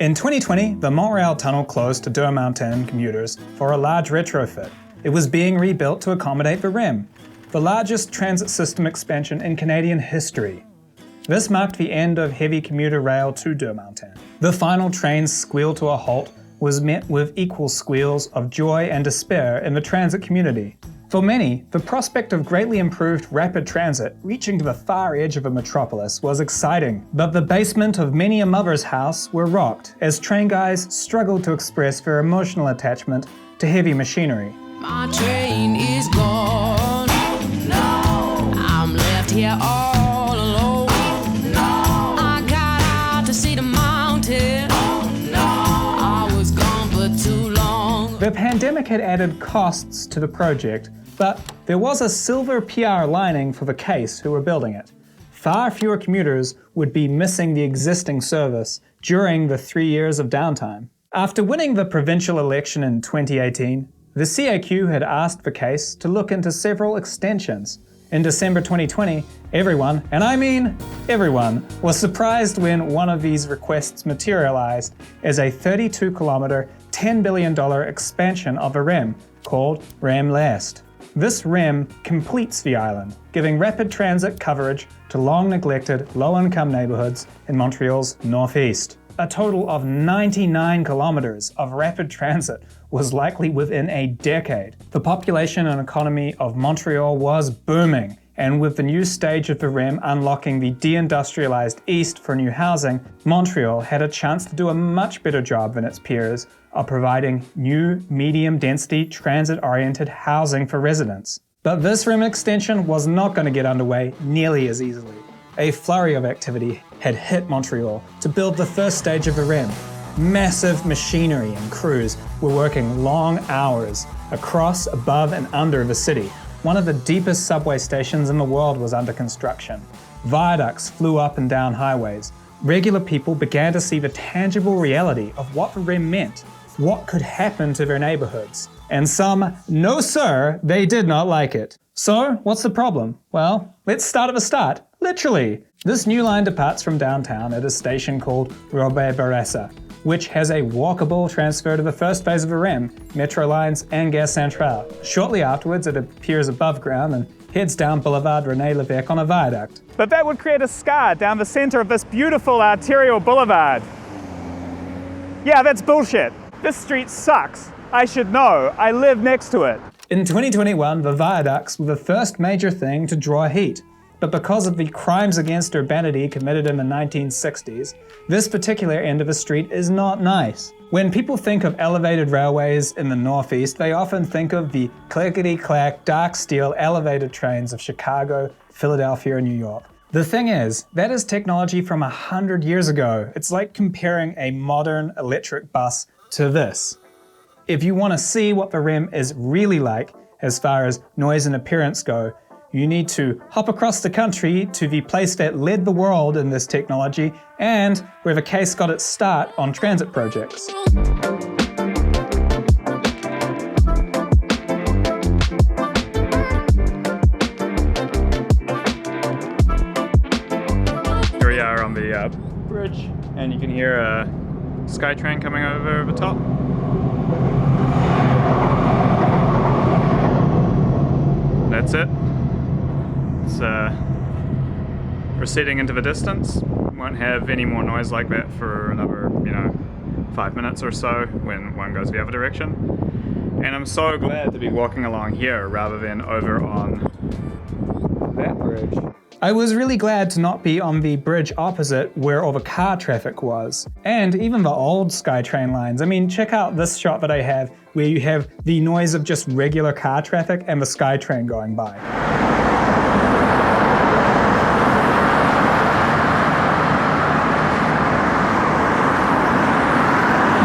In 2020, the Montreal tunnel closed to Deux Mountains commuters for a large retrofit. It was being rebuilt to accommodate the REM, the largest transit system expansion in Canadian history. This marked the end of heavy commuter rail to Deux Mountains. The final train's squeal to a halt was met with equal squeals of joy and despair in the transit community. For many, the prospect of greatly improved rapid transit reaching to the far edge of a metropolis was exciting, but the basement of many a mother's house were rocked as train guys struggled to express their emotional attachment to heavy machinery. My train is gone. Oh, no. I'm left here all alone. Oh, no. I got out to see the mountain. Oh, no. I was gone for too long. The pandemic had added costs to the project, but there was a silver PR lining for the case who were building it. Far fewer commuters would be missing the existing service during the 3 years of downtime. After winning the provincial election in 2018, the CAQ had asked the case to look into several extensions. In December 2020, everyone, and I mean everyone, was surprised when one of these requests materialized as a 32-kilometer, $10 billion expansion of a REM called REM Last. This REM completes the island, giving rapid transit coverage to long-neglected, low-income neighborhoods in Montreal's northeast. A total of 99 kilometers of rapid transit was likely within a decade. The population and economy of Montreal was booming, and with the new stage of the REM unlocking the deindustrialized east for new housing, Montreal had a chance to do a much better job than its peers of providing new medium-density transit-oriented housing for residents. But this REM extension was not going to get underway nearly as easily. A flurry of activity had hit Montreal to build the first stage of the REM. Massive machinery and crews were working long hours across, above, and under the city. One of the deepest subway stations in the world was under construction. Viaducts flew up and down highways. Regular people began to see the tangible reality of what the REM meant, what could happen to their neighborhoods. And some, no sir, they did not like it. So, what's the problem? Well, let's start at the start. Literally. This new line departs from downtown at a station called Robert Bourassa, which has a walkable transfer to the first phase of the REM, metro lines, and Gare Centrale. Shortly afterwards, it appears above ground and heads down Boulevard René Lévesque on a viaduct. But that would create a scar down the center of this beautiful arterial boulevard. Yeah, that's bullshit. This street sucks. I should know. I live next to it. In 2021, the viaducts were the first major thing to draw heat. But because of the crimes against urbanity committed in the 1960s, this particular end of the street is not nice. When people think of elevated railways in the Northeast, they often think of the clickety-clack, dark steel elevated trains of Chicago, Philadelphia, and New York. The thing is, that is technology from 100 years ago. It's like comparing a modern electric bus to this. If you want to see what the REM is really like, as far as noise and appearance go, you need to hop across the country to the place that led the world in this technology and where the case got its start on transit projects. Here we are on the bridge, and you can hear a SkyTrain coming over the top. That's it. It's receding into the distance. Won't have any more noise like that for another, 5 minutes or so when one goes the other direction. And I'm so glad to be walking along here rather than over on that bridge. I was really glad to not be on the bridge opposite where all the car traffic was. And even the old SkyTrain lines. I mean, check out this shot that I have where you have the noise of just regular car traffic and the SkyTrain going by.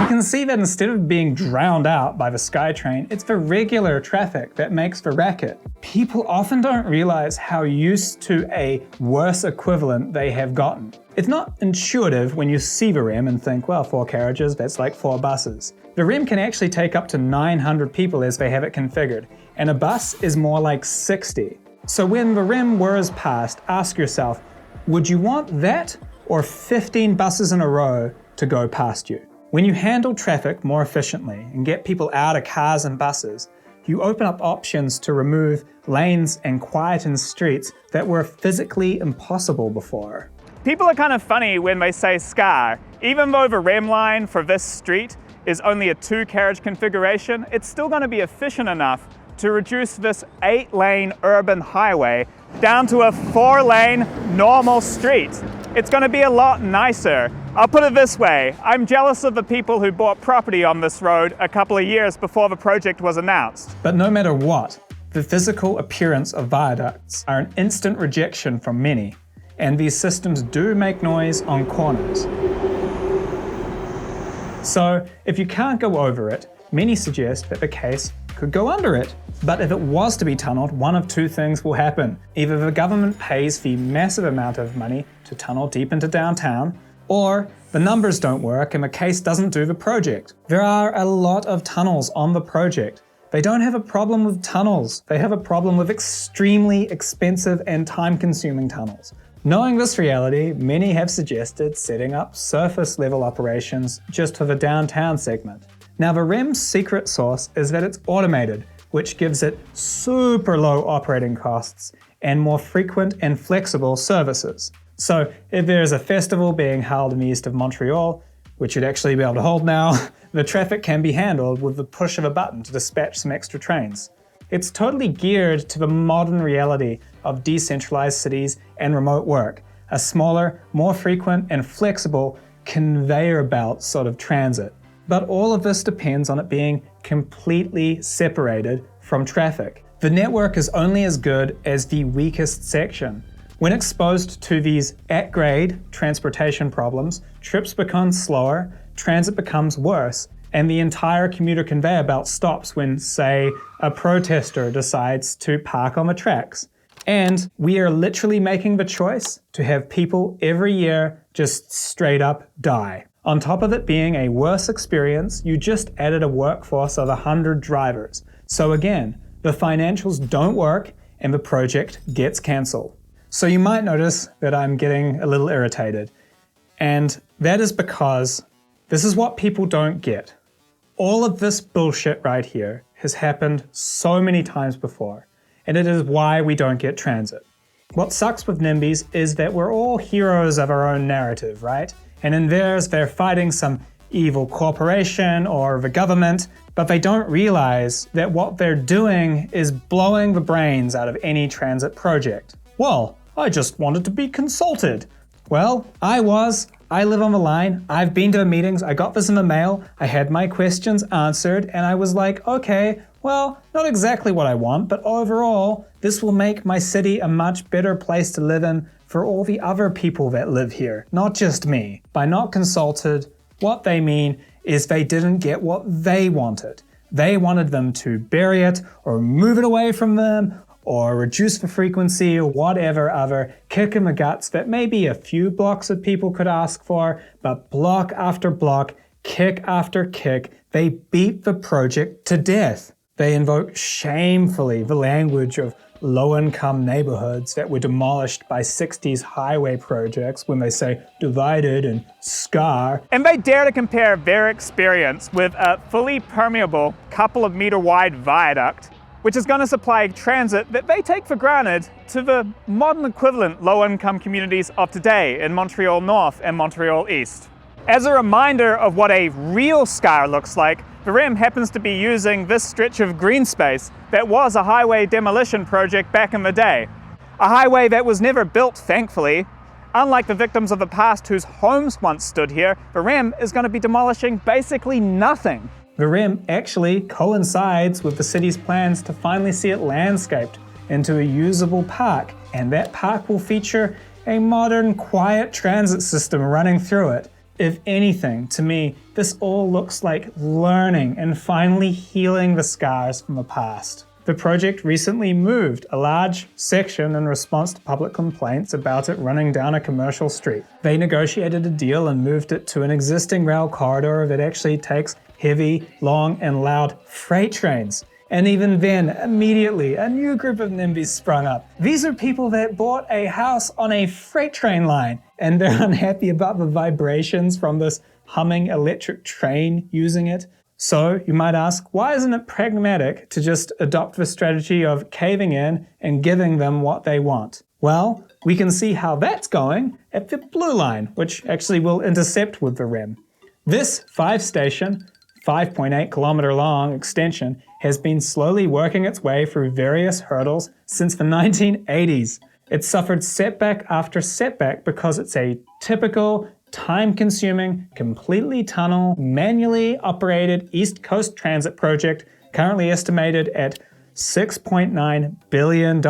You can see that instead of being drowned out by the SkyTrain, it's the regular traffic that makes the racket. People often don't realize how used to a worse equivalent they have gotten. It's not intuitive when you see the REM and think, well, 4 carriages, that's like 4 buses. The REM can actually take up to 900 people as they have it configured, and a bus is more like 60. So when the REM whirs past, ask yourself, would you want that or 15 buses in a row to go past you. When you handle traffic more efficiently and get people out of cars and buses, you open up options to remove lanes and quieten streets that were physically impossible before. People are kind of funny when they say SCAR. Even though the REM line for this street is only a 2-carriage configuration, it's still going to be efficient enough to reduce this 8-lane urban highway down to a 4-lane normal street. It's going to be a lot nicer. I'll put it this way, I'm jealous of the people who bought property on this road a couple of years before the project was announced. But no matter what, the physical appearance of viaducts are an instant rejection from many, and these systems do make noise on corners. So if you can't go over it, many suggest that the case could go under it. But if it was to be tunneled, one of two things will happen. Either the government pays the massive amount of money to tunnel deep into downtown, or the numbers don't work and the case doesn't do the project. There are a lot of tunnels on the project. They don't have a problem with tunnels. They have a problem with extremely expensive and time-consuming tunnels. Knowing this reality, many have suggested setting up surface level operations just for the downtown segment. Now the REM's secret sauce is that it's automated, which gives it super low operating costs and more frequent and flexible services. So if there's a festival being held in the east of Montreal, which you'd actually be able to hold now, the traffic can be handled with the push of a button to dispatch some extra trains. It's totally geared to the modern reality of decentralized cities and remote work, a smaller, more frequent and flexible conveyor belt sort of transit. But all of this depends on it being completely separated from traffic. The network is only as good as the weakest section. When exposed to these at-grade transportation problems, trips become slower, transit becomes worse, and the entire commuter conveyor belt stops when, say, a protester decides to park on the tracks. And we are literally making the choice to have people every year just straight up die. On top of it being a worse experience, you just added a workforce of 100 drivers. So again, the financials don't work and the project gets cancelled. So you might notice that I'm getting a little irritated. And that is because this is what people don't get. All of this bullshit right here has happened so many times before, and it is why we don't get transit. What sucks with NIMBYS is that we're all heroes of our own narrative, right? And in theirs, they're fighting some evil corporation or the government, but they don't realize that what they're doing is blowing the brains out of any transit project. Well, I just wanted to be consulted. Well, I live on the line, I've been to the meetings, I got this in the mail, I had my questions answered, and I was like, okay, well, not exactly what I want, but overall, this will make my city a much better place to live in for all the other people that live here, not just me. By not consulted, what they mean is they didn't get what they wanted. They wanted them to bury it, or move it away from them, or reduce the frequency, or whatever other kick in the guts that maybe a few blocks of people could ask for, but block after block, kick after kick, they beat the project to death. They invoke shamefully the language of low-income neighborhoods that were demolished by 60s highway projects when they say divided and scar. And they dare to compare their experience with a fully permeable couple of meter wide viaduct, which is going to supply transit that they take for granted to the modern equivalent low-income communities of today in Montreal North and Montreal East. As a reminder of what a real scar looks like, the REM happens to be using this stretch of green space that was a highway demolition project back in the day. A highway that was never built, thankfully. Unlike the victims of the past whose homes once stood here, the REM is going to be demolishing basically nothing. The REM actually coincides with the city's plans to finally see it landscaped into a usable park, and that park will feature a modern, quiet transit system running through it. If anything, to me, this all looks like learning and finally healing the scars from the past. The project recently moved a large section in response to public complaints about it running down a commercial street. They negotiated a deal and moved it to an existing rail corridor that actually takes heavy, long, and loud freight trains. And even then, immediately, a new group of NIMBYs sprung up. These are people that bought a house on a freight train line, and they're unhappy about the vibrations from this humming electric train using it. So you might ask, why isn't it pragmatic to just adopt the strategy of caving in and giving them what they want? Well, we can see how that's going at the blue line, which actually will intercept with the REM. This 5-station, 5.8 kilometer long extension has been slowly working its way through various hurdles since the 1980s. It's suffered setback after setback because it's a typical, time-consuming, completely tunnel, manually operated East Coast transit project currently estimated at $6.9 billion.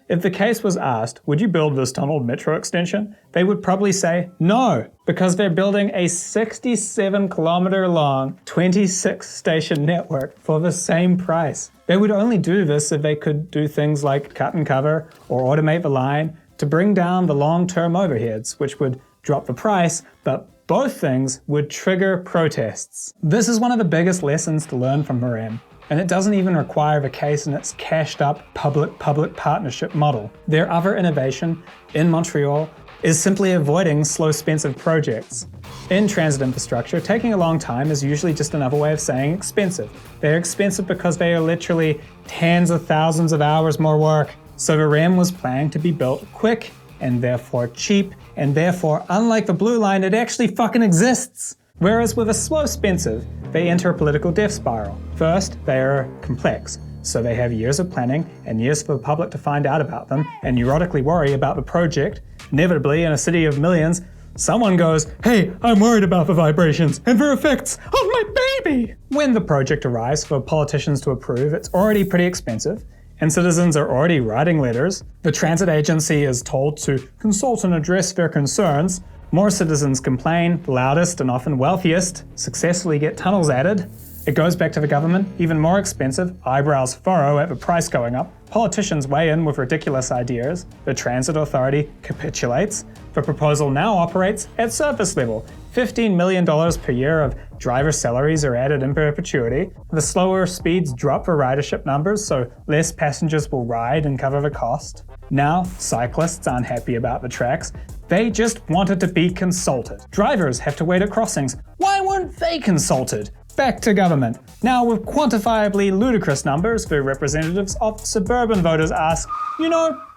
If the case was asked, would you build this tunneled metro extension? They would probably say no, because they're building a 67-kilometer long, 26-station network for the same price. They would only do this if they could do things like cut and cover or automate the line to bring down the long-term overheads, which would drop the price, but both things would trigger protests. This is one of the biggest lessons to learn from REM. And it doesn't even require the case in its cashed up public-public partnership model. Their other innovation in Montreal is simply avoiding slow, expensive projects. In transit infrastructure, taking a long time is usually just another way of saying expensive. They're expensive because they are literally tens of thousands of hours more work. So the REM was planned to be built quick and therefore cheap, and therefore, unlike the blue line, it actually fucking exists. Whereas with a slow expensive, they enter a political death spiral. First, they are complex, so they have years of planning and years for the public to find out about them and neurotically worry about the project. Inevitably, in a city of millions, someone goes, "Hey, I'm worried about the vibrations and their effects on my baby!" When the project arrives for politicians to approve, it's already pretty expensive, and citizens are already writing letters. The transit agency is told to consult and address their concerns. More citizens complain, the loudest and often wealthiest successfully get tunnels added. It goes back to the government, even more expensive, eyebrows furrow at the price going up. Politicians weigh in with ridiculous ideas. The transit authority capitulates. The proposal now operates at surface level. $15 million per year of driver salaries are added in perpetuity. The slower speeds drop the ridership numbers, so less passengers will ride and cover the cost. Now, cyclists aren't happy about the tracks. They just wanted to be consulted. Drivers have to wait at crossings. Why weren't they consulted? Back to government. Now, with quantifiably ludicrous numbers, the representatives of suburban voters ask,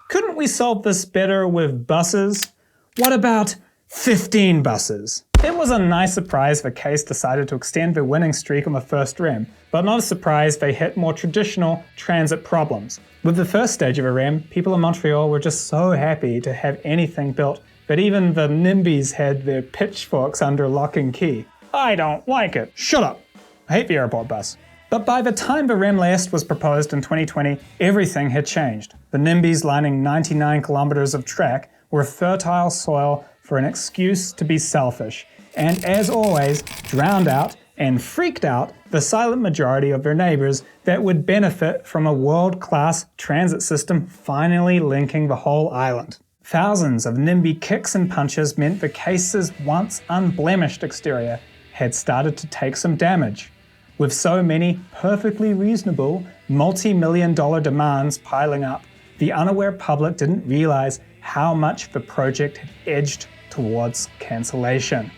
couldn't we solve this better with buses? What about 15 buses? It was a nice surprise the case decided to extend their winning streak on the first REM, but not a surprise they hit more traditional transit problems. With the first stage of a REM, people in Montreal were just so happy to have anything built that even the NIMBYS had their pitchforks under lock and key. I don't like it. Shut up. I hate the airport bus. But by the time the REM last was proposed in 2020, everything had changed. The NIMBYS lining 99 kilometers of track were fertile soil for an excuse to be selfish, and as always, drowned out and freaked out the silent majority of their neighbors that would benefit from a world-class transit system finally linking the whole island. Thousands of NIMBY kicks and punches meant the case's once unblemished exterior had started to take some damage. With so many perfectly reasonable, multi-million-dollar demands piling up, the unaware public didn't realize how much the project had edged towards cancellation.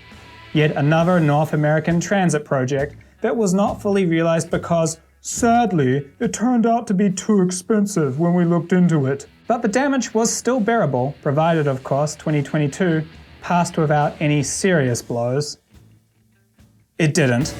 Yet another North American transit project that was not fully realized because, sadly, it turned out to be too expensive when we looked into it. But the damage was still bearable, provided, of course, 2022 passed without any serious blows. It didn't.